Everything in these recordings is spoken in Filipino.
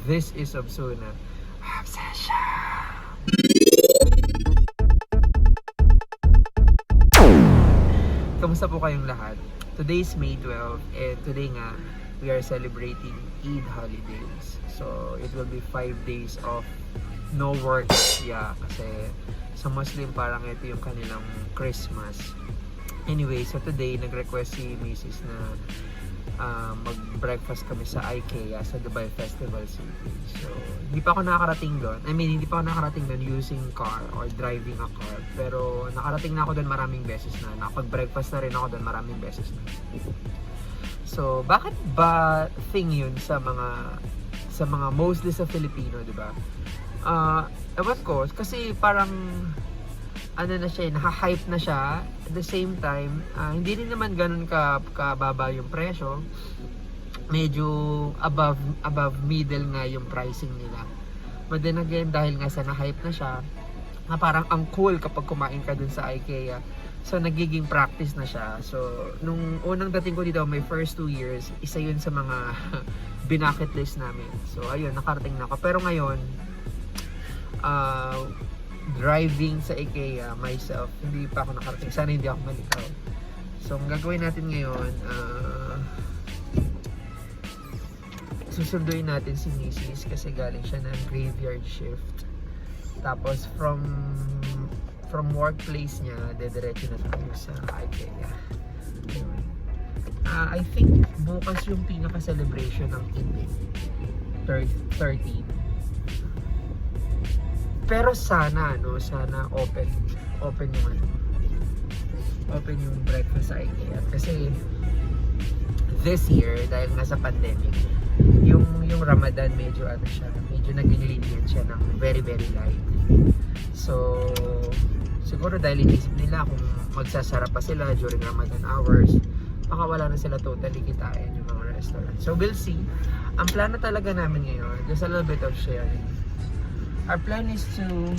This is Obsuna. Obsession! Kamusta po kayong lahat? Today is May 12 and today nga we are celebrating Eid holidays. So it will be 5 days of no work. Yeah, kasi sa Muslim parang ito yung kanilang Christmas. Anyway, so today nag-request si Mrs. na mag-breakfast kami sa Ikea sa Dubai Festival City. So, hindi pa ako nakarating doon. Hindi pa ako nakarating doon using car or driving a car. Pero nakarating na ako doon maraming beses na. Nakapag-breakfast na rin ako doon maraming beses na. So, bakit ba thing yun sa mga mostly sa Filipino, di ba? Ewan ko, kasi parang na siya, naka-hype na siya. At the same time, hindi rin naman ganun kababa yung presyo. Medyo above middle nga yung pricing nila. But then again, dahil nga sa na-hype na siya, na parang ang cool kapag kumain ka dun sa IKEA. So, nagiging practice na siya. So, nung unang dating ko dito, my first 2 years, isa yun sa mga binacket list namin. So, ayun, nakarating na ako. Pero ngayon, driving sa IKEA myself, hindi pa ako nakarating. Sana hindi ako malitaw. So, ang gagawin natin ngayon, susunduin natin si Mrs. kasi galing siya ng graveyard shift. Tapos, from workplace niya, dediretso na tayo sa IKEA. Anyway, I think bukas yung pinaka-celebration ng Eid 13. Pero sana open yung breakfast sa IKEA kasi this year dahil nga sa pandemic yung Ramadan medyo naging lenient siya ng very very light. So siguro dahil inisip nila kung magsasara pa sila during Ramadan hours, baka wala na sila totally kitain yung mga restaurant. So we'll see. Ang plano talaga namin ngayon, just a little bit of sharing. Our plan is to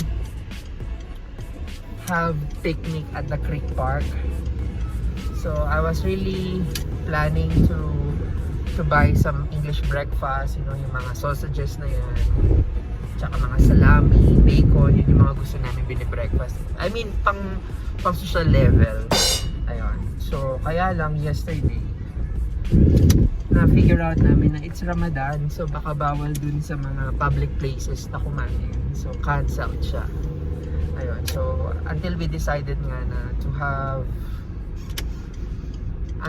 have picnic at the creek park. So I was really planning to buy some English breakfast, yung mga sausages na yan, tsaka mga salami, bacon, yun yung mga gusto namin binibreakfast. Pang social level. Ayun. So kaya lang yesterday na-figure out namin na it's Ramadan, so baka bawal dun sa mga public places na kumain. So, canceled siya. Ayun. So, until we decided nga na to have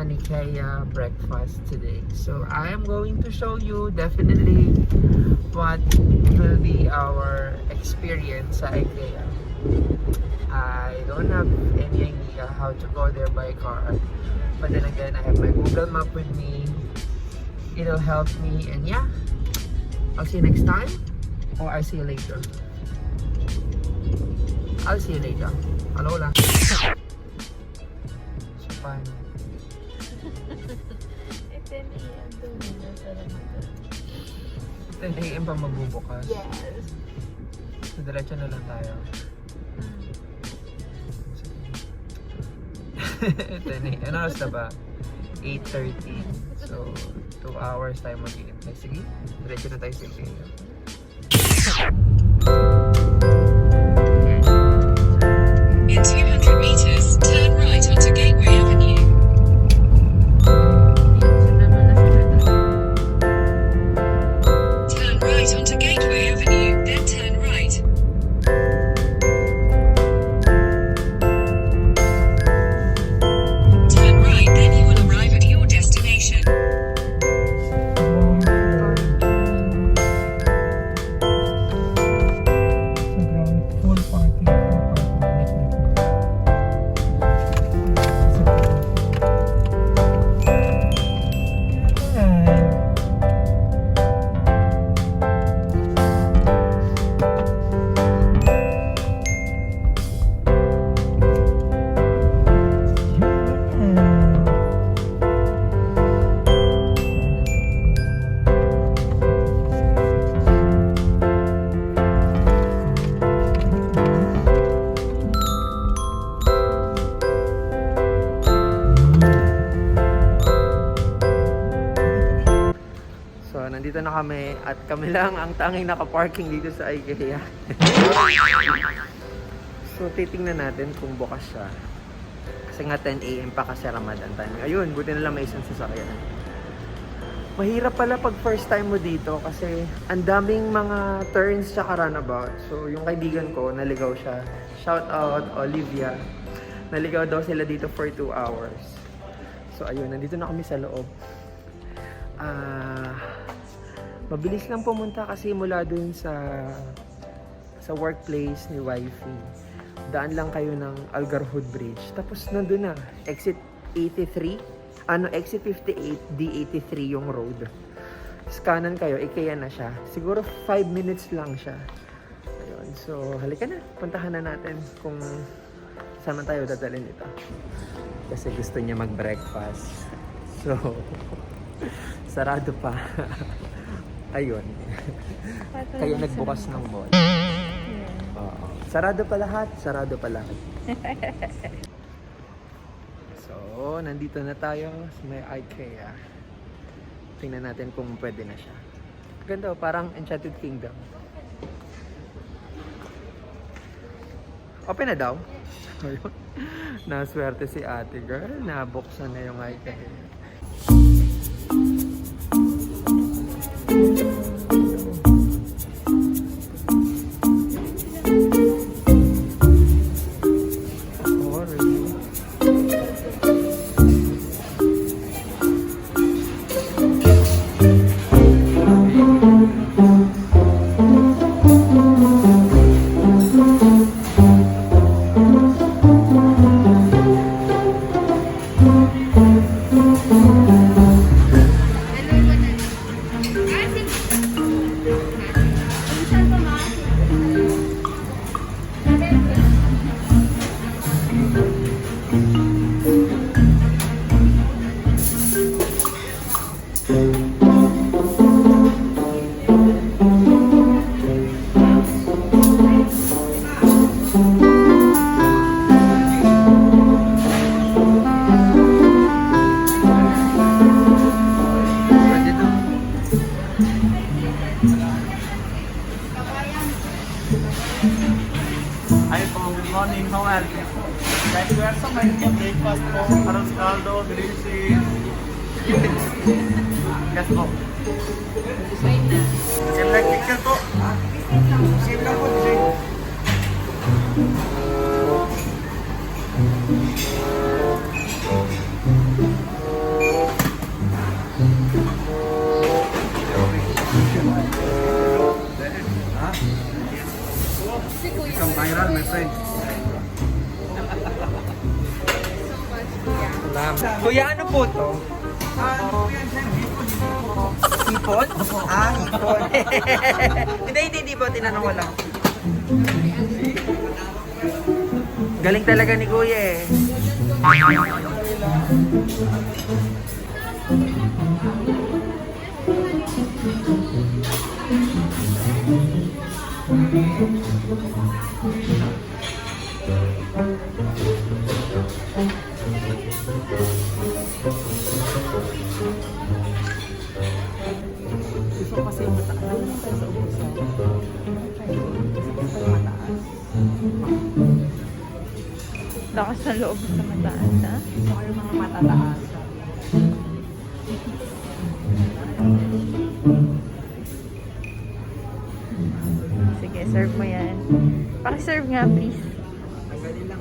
an IKEA breakfast today. So, I am going to show you definitely what will be our experience sa IKEA. I don't have any idea how to go there by car. But then again, I have my Google Map with me. It'll help me, and yeah, I'll see you next time, or I'll see you later. I'll see you later. Hello lang. So, paano? 10 a.m. doon na sa Ramadan. 10 a.m. pa magbubukas? Yes. So, diretso na lang tayo. 10 a.m. Ano oras na ba? 8:30. So, 2 hours tayo mag-iintay. Sige, diretso na tayo sa IKEA. In 200 meters, turn right onto Gateway Avenue. Turn right onto Gateway Avenue, then turn right. Turn right, then you will arrive at your destination. kami at kami lang ang tanging nakaparking dito sa Ikea. So, titingnan natin kung bukas siya. Kasi nga 10 AM pa kasi Ramadan time. Ayun, buti na lang may isang sasakyan. Mahirap pala pag first time mo dito kasi ang daming mga turns tsaka runabout. So, yung kaibigan ko, naligaw siya. Shout out, Olivia. Naligaw daw sila dito for 2 hours. So, ayun, nandito na kami sa loob. Mabilis lang pumunta kasi mula dun sa workplace ni wifey. Daan lang kayo ng Algarhood Bridge. Tapos nandun na, exit 83. Exit 58, D83 yung road. Kanan kayo, Ikea na siya. Siguro 5 minutes lang siya. Ayun, so halika na. Puntahan na natin kung saan man tayo dadalhin ito. Kasi gusto niya mag-breakfast. So, sarado pa. Ayun. Kaya nagbukas ng mall. Oo. Sarado pa lahat. Sarado pa lahat. So, nandito na tayo sa may Ikea. Tingnan natin kung pwede na siya. Ganda, parang Enchanted Kingdom. Open na daw. Naswerte si ate girl. Nabuksan na yung Ikea. Hi po, good morning. How are you? Like to have some Indian breakfast po, arroz caldo, green cheese. Yes po. Select picture po. Save lang po, design. Become viral, my friend. Kuya, ano po to? Hipon? Hipon. Hindi po. Tinanong ko lang. Galing talaga ni Kuya eh. Gusto ko kasi yung mataas. Ano yung tayo sa Obsuna? Gusto ko yung mataas. Lakas sa loob sa mataas, ha? Gusto ko yung mga matataas. Sige, serve mo yan. Paki-serve nga, please. Tanggalin lang.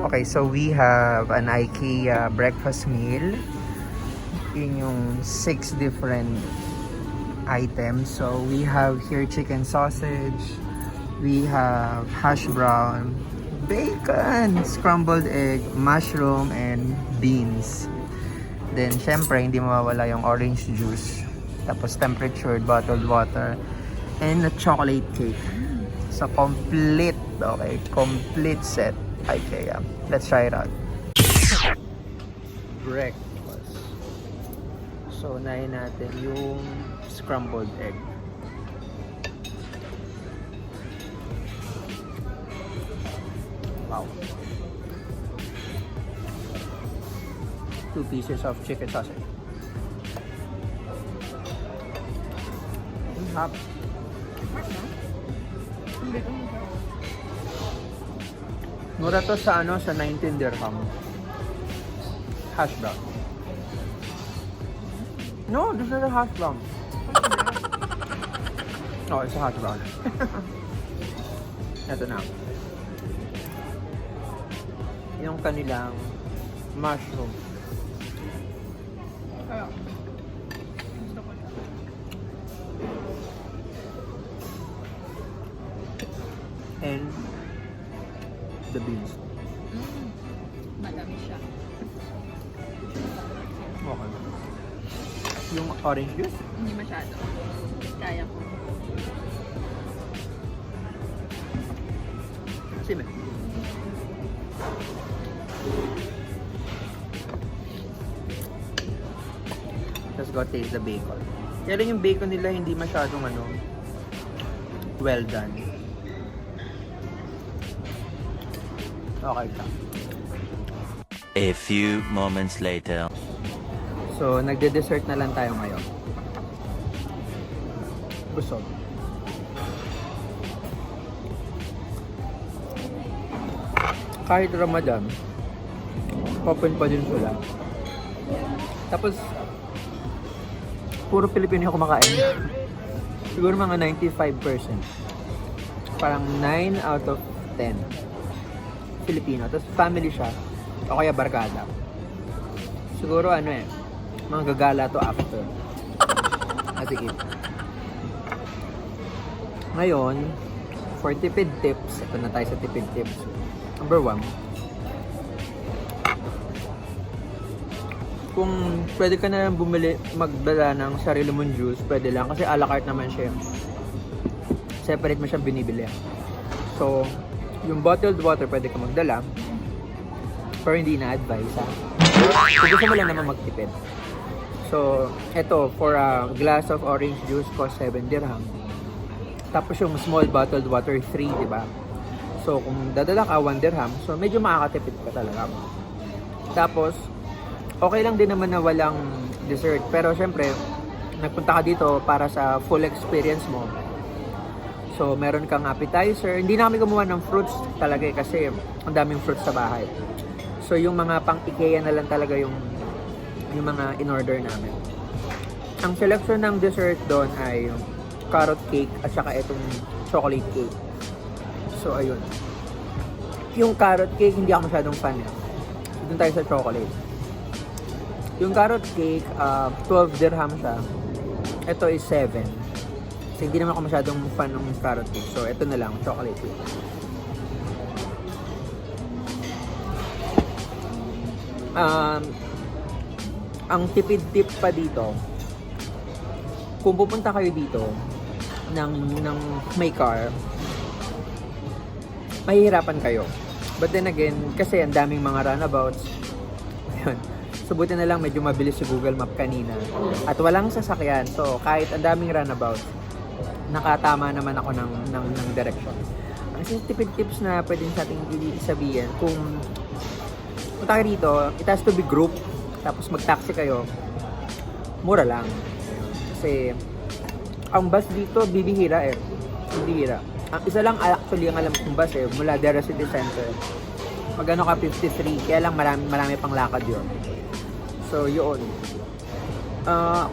Okay, so we have an Ikea breakfast meal. Yun yung 6 different items. So we have here chicken sausage, we have hash brown, bacon, scrambled egg, mushroom, and beans. Then syempre hindi mawawala yung orange juice. Tapos temperatured bottled water and a chocolate cake. So complete, okay, complete set Ikea. Let's try it out. Breakfast. So, unahin natin yung scrambled egg. Wow. 2 pieces of chicken sausage. Hap. Mura to sa sa 19 dirham. Hash brown. No, this is a hash brown. Oh, it's a hash brown. Ito na. Yung kanilang mushroom. And the beans. Madami siya. Okay. Yung orange juice? Hindi masyado. Kaya ko. Sime. Let's go taste the bacon. Kaya lang yung bacon nila hindi masyadong well done. Okay ka. A few moments later. So, nagde-dessert na lang tayo ngayon. Busog. Kahit Ramadan, open pa din sila. Tapos, puro Pilipino yung kumakain. Siguro mga 95%. Parang 9 out of 10. Filipino. Tapos family siya. O kaya barkada. Siguro mga gagala to after. Sige. Ngayon, for tipid tips, ito na tayo sa tipid tips. Number 1, kung pwede ka na lang magdala ng sarili mong juice, pwede lang. Kasi a la carte naman siya. Separate mo siyang binibili. So, yung bottled water pwede ka magdala. Pero hindi na-advise kung gusto mo lang naman magtipid. So, eto, for a glass of orange juice cost 7 dirham. Tapos yung small bottled water 3, di ba? So, kung dadala ka 1 dirham, so medyo makakatipid ka talaga. Tapos, okay lang din naman na walang dessert. Pero syempre, nagpunta ka dito para sa full experience mo. So, meron kang appetizer. Hindi na kami gumawa ng fruits talaga kasi ang daming fruits sa bahay. So, yung mga pang Ikea na lang talaga yung mga in-order namin. Ang selection ng dessert doon ay carrot cake at saka itong chocolate cake. So, ayun. Yung carrot cake, hindi ako masyadong fan yan. Doon tayo sa chocolate. Yung carrot cake, 12 dirham siya. Ito is 7. Kasi hindi naman ako masyadong fan ng carrot cake. So, ito na lang, chocolate cake. Ang tipid-tip pa dito, kung pupunta kayo dito ng may car, mahihirapan kayo. But then again, kasi ang daming mga runabouts. Ayun. So, buti na lang medyo mabilis si Google Map kanina. At walang sasakyan. So, kahit ang daming runabouts, nakatama naman ako ng direction. Ang tipid tips na pwedeng sa ating sabihin, kung punta kayo dito, it has to be group. Tapos mag-taxi kayo, mura lang. Kasi, ang bus dito, bibihira bibihira. Ang isa lang actually ang alam kong bus mula Dera City Center. Magano ka 53, kaya lang marami pang lakad yun. So, yun.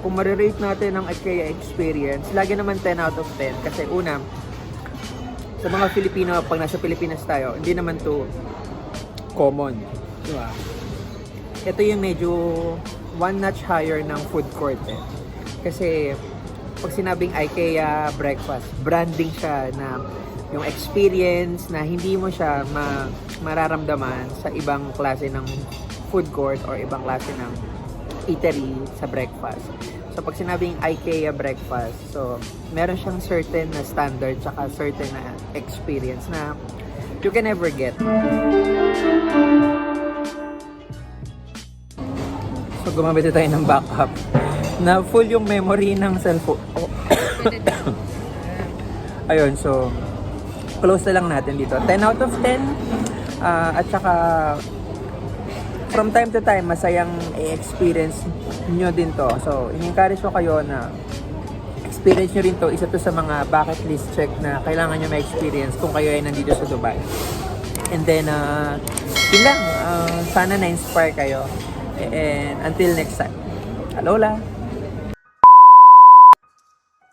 Kung marirate natin ang Ikea experience, lagi naman 10 out of 10. Kasi una, sa mga Filipino, pag nasa Pilipinas tayo, hindi naman to common. Diba? Ito yung medyo one notch higher ng food court Kasi pag sinabing Ikea breakfast, branding siya na yung experience na hindi mo siya mararamdaman sa ibang klase ng food court or ibang klase ng eatery sa breakfast. So pag sinabing Ikea breakfast, so meron siyang certain na standard tsaka certain na experience na you can never get. So gumamit tayo ng backup. na full yung memory ng cellphone. Oh. Ayun, so close na lang natin dito. 10 out of 10. At saka from time to time, masayang i-experience nyo din to. So, in-encourage ko kayo na experience nyo rin to. Isa to sa mga bucket list check na kailangan nyo ma-experience kung kayo ay nandito sa Dubai. And then, yun lang. Sana na-inspire kayo. And until next time. Alola!